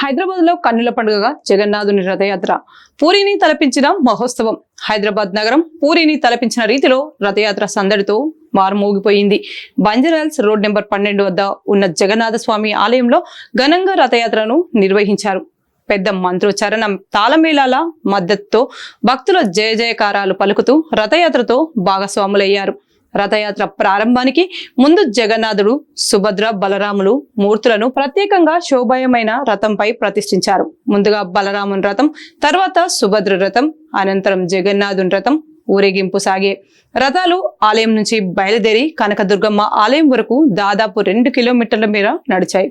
హైదరాబాద్ లో కన్నుల పండుగగా జగన్నాథుని రథయాత్ర పూరిని తలపించిన మహోత్సవం. హైదరాబాద్ నగరం పూరిని తలపించిన రీతిలో రథయాత్ర సందడితో మారుమోగిపోయింది. బంజారాహిల్స్ రోడ్ నెంబర్ 12 వద్ద ఉన్న జగన్నాథ స్వామి ఆలయంలో ఘనంగా రథయాత్రను నిర్వహించారు. పెద్ద మంత్రోచ్చారణ తాళమేళాల మద్దతుతో భక్తుల జయ జయకారాలు పలుకుతూ రథయాత్రతో భాగస్వాములయ్యారు. రథయాత్ర ప్రారంభానికి ముందు జగన్నాథుడు, సుభద్ర, బలరాములు మూర్తులను ప్రత్యేకంగా శోభాయమైన రథంపై ప్రతిష్ఠించారు. ముందుగా బలరాముని రథం, తర్వాత సుభద్ర రథం, అనంతరం జగన్నాథుని రథం ఊరేగింపు సాగే. రథాలు ఆలయం నుంచి బయలుదేరి కనకదుర్గమ్మ ఆలయం వరకు దాదాపు 2 కిలోమీటర్ల మేర నడిచాయి.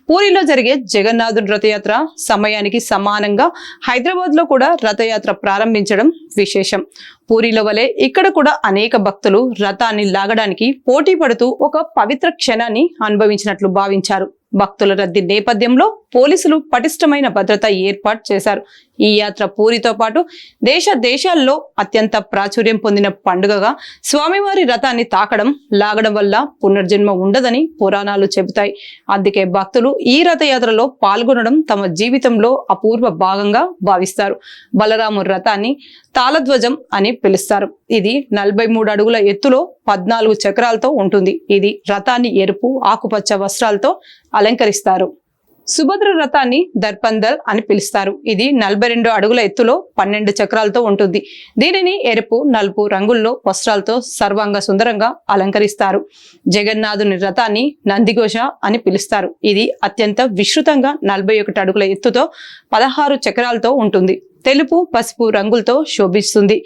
పూరిలో జరిగే జగన్నాథుని రథయాత్ర సమయానికి సమానంగా హైదరాబాద్ లో కూడా రథయాత్ర ప్రారంభించడం విశేషం. పూరిలో వలె ఇక్కడ కూడా అనేక భక్తులు రథాన్ని లాగడానికి పోటీ పడుతూ ఒక పవిత్ర క్షణాన్ని అనుభవించినట్లు భావించారు. భక్తుల రద్దీ నేపథ్యంలో పోలీసులు పటిష్టమైన భద్రత ఏర్పాటు చేశారు. ఈ యాత్ర పూరితో పాటు దేశాల్లో అత్యంత ప్రాచుర్యం పొందిన పండుగగా స్వామివారి రథాన్ని తాకడం, లాగడం వల్ల పునర్జన్మ ఉండదని పురాణాలు చెబుతాయి. అందుకే భక్తులు ఈ రథయాత్రలో పాల్గొనడం తమ జీవితంలో అపూర్వ భాగంగా భావిస్తారు. బలరాము రథాన్ని తాళధ్వజం అని పిలుస్తారు. ఇది 43 అడుగుల ఎత్తులో 14 చక్రాలతో ఉంటుంది. ఇది రథాన్ని ఎరుపు, ఆకుపచ్చ వస్త్రాలతో అలంకరిస్తారు. సుభద్ర రథాన్ని దర్పందర్ అని పిలుస్తారు. ఇది 42 అడుగుల ఎత్తులో 12 చక్రాలతో ఉంటుంది. దీనిని ఎరుపు, నలుపు రంగుల్లో వస్త్రాలతో సర్వాంగ సుందరంగా అలంకరిస్తారు. జగన్నాథుని రథాన్ని నందిఘోష అని పిలుస్తారు. ఇది అత్యంత విస్తృతంగా 41 అడుగుల ఎత్తుతో 16 చక్రాలతో ఉంటుంది. తెలుపు, పసుపు రంగులతో శోభిస్తుంది.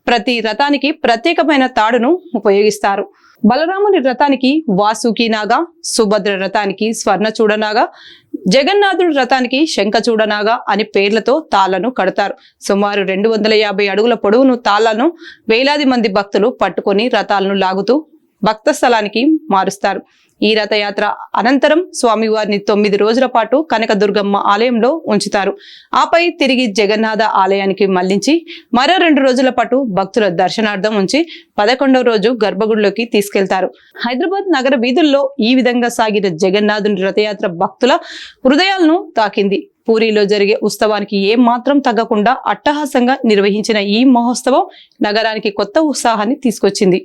ప్రతి రథానికి ప్రత్యేకమైన తాడును ఉపయోగిస్తారు. బలరాముని రథానికి వాసుకి నాగా, సుభద్ర రథానికి స్వర్ణచూడనాగా, జగన్నాథుడి రథానికి శంఖచూడనాగా అని పేర్లతో తాళ్లను కడతారు. సుమారు 250 అడుగుల పొడవును తాళ్లను వేలాది మంది భక్తులు పట్టుకొని రథాలను లాగుతూ భక్త స్థలానికి మారుస్తారు. ఈ రథయాత్ర అనంతరం స్వామివారిని 9 రోజుల పాటు కనకదుర్గమ్మ ఆలయంలో ఉంచుతారు. ఆపై తిరిగి జగన్నాథ ఆలయానికి మళ్లించి మరో 2 రోజుల పాటు భక్తుల దర్శనార్థం ఉంచి 11వ రోజు గర్భగుడిలోకి తీసుకెళ్తారు. హైదరాబాద్ నగర వీధుల్లో ఈ విధంగా సాగిన జగన్నాథుని రథయాత్ర భక్తుల హృదయాలను తాకింది. పూరిలో జరిగే ఉత్సవానికి ఏం మాత్రం తగ్గకుండా అట్టహాసంగా నిర్వహించిన ఈ మహోత్సవం నగరానికి కొత్త ఉత్సాహాన్ని తీసుకొచ్చింది.